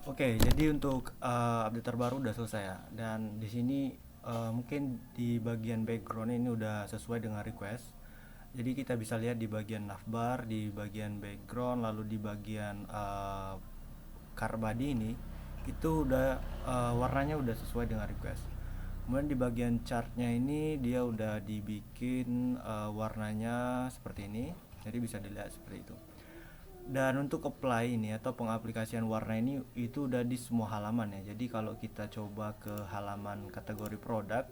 Oke, jadi untuk update terbaru udah selesai ya. Dan di sini mungkin di bagian background ini udah sesuai dengan request. Jadi kita bisa lihat di bagian navbar, di bagian background, lalu di bagian car body ini itu udah warnanya udah sesuai dengan request. Kemudian di bagian chartnya ini dia udah dibikin warnanya seperti ini. Jadi bisa dilihat seperti itu. Dan untuk apply ini atau pengaplikasian warna ini itu udah di semua halaman ya. Jadi kalau kita coba ke halaman kategori produk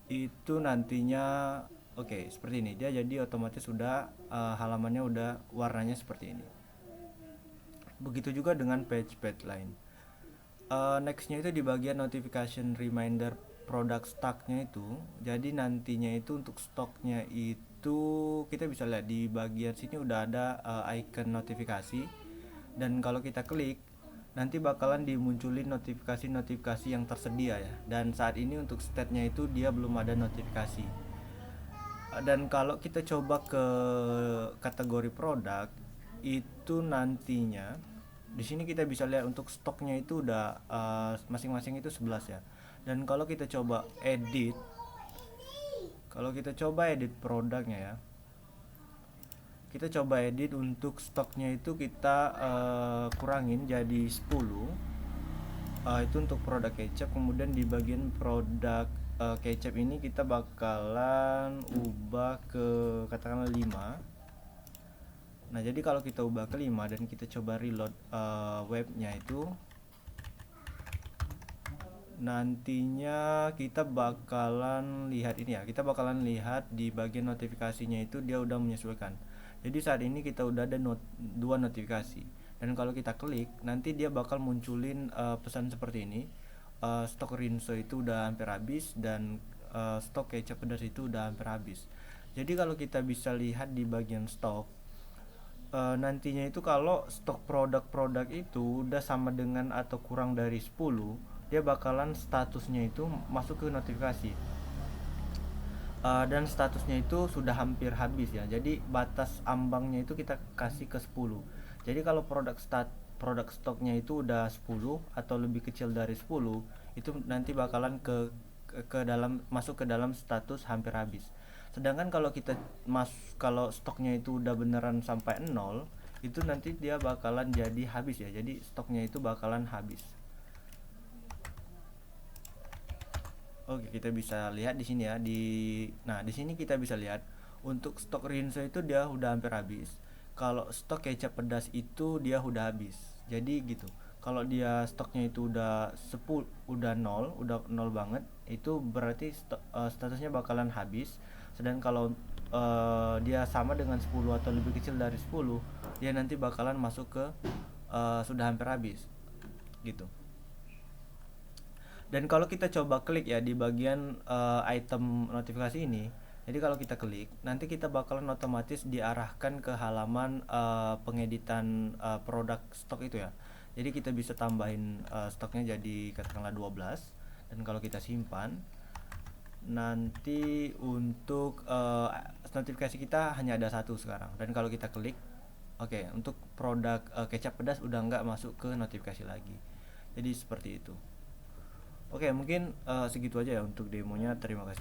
itu nantinya oke, seperti ini. Dia jadi otomatis sudah halamannya udah warnanya seperti ini. Begitu juga dengan page-page lain. Nextnya itu di bagian notification reminder produk stocknya itu. Jadi nantinya itu untuk stoknya itu kita bisa lihat di bagian sini udah ada icon notifikasi, dan kalau kita klik nanti bakalan dimunculin notifikasi-notifikasi yang tersedia ya. Dan saat ini untuk state-nya itu dia belum ada notifikasi. Dan kalau kita coba ke kategori produk itu nantinya di sini kita bisa lihat untuk stoknya itu udah masing-masing itu 11 ya. Dan kalau kita coba edit produknya ya, kita coba edit untuk stoknya itu kita kurangin jadi 10. Itu untuk produk kecap. Kemudian di bagian produk kecap ini kita bakalan ubah ke katakanlah 5. Nah, jadi kalau kita ubah ke 5 dan kita coba reload webnya itu, nantinya kita bakalan lihat ini ya. Kita bakalan lihat di bagian notifikasinya itu dia udah menyesuaikan. Jadi saat ini kita udah ada dua notifikasi. Dan kalau kita klik, nanti dia bakal munculin pesan seperti ini. Stok rinso itu udah hampir habis, dan stok kecap pedas itu udah hampir habis. Jadi kalau kita bisa lihat di bagian stok, nantinya itu kalau stok produk-produk itu udah sama dengan atau kurang dari 10, dia bakalan statusnya itu masuk ke notifikasi. Dan statusnya itu sudah hampir habis ya. Jadi batas ambangnya itu kita kasih ke 10. Jadi kalau produk stoknya itu udah 10 atau lebih kecil dari 10, itu nanti bakalan ke dalam, masuk ke dalam status hampir habis. Sedangkan kalau stoknya itu udah beneran sampai 0, itu nanti dia bakalan jadi habis ya. Jadi stoknya itu bakalan habis. Oke, kita bisa lihat di sini ya. Nah, di sini kita bisa lihat untuk stok rinso itu dia udah hampir habis. Kalau stok kecap pedas itu dia udah habis. Jadi gitu. Kalau dia stoknya itu udah 10, udah nol banget, itu berarti statusnya bakalan habis. Sedangkan kalau dia sama dengan 10 atau lebih kecil dari 10, dia nanti bakalan masuk ke sudah hampir habis. Gitu. Dan kalau kita coba klik ya di bagian item notifikasi ini, jadi kalau kita klik, nanti kita bakalan otomatis diarahkan ke halaman pengeditan produk stok itu ya. Jadi kita bisa tambahin stoknya jadi katakanlah 12. Dan kalau kita simpan, nanti untuk notifikasi kita hanya ada satu sekarang. Dan kalau kita klik, oke, untuk produk kecap pedas udah nggak masuk ke notifikasi lagi. Jadi seperti itu. Oke, mungkin segitu aja ya untuk demonya. Terima kasih.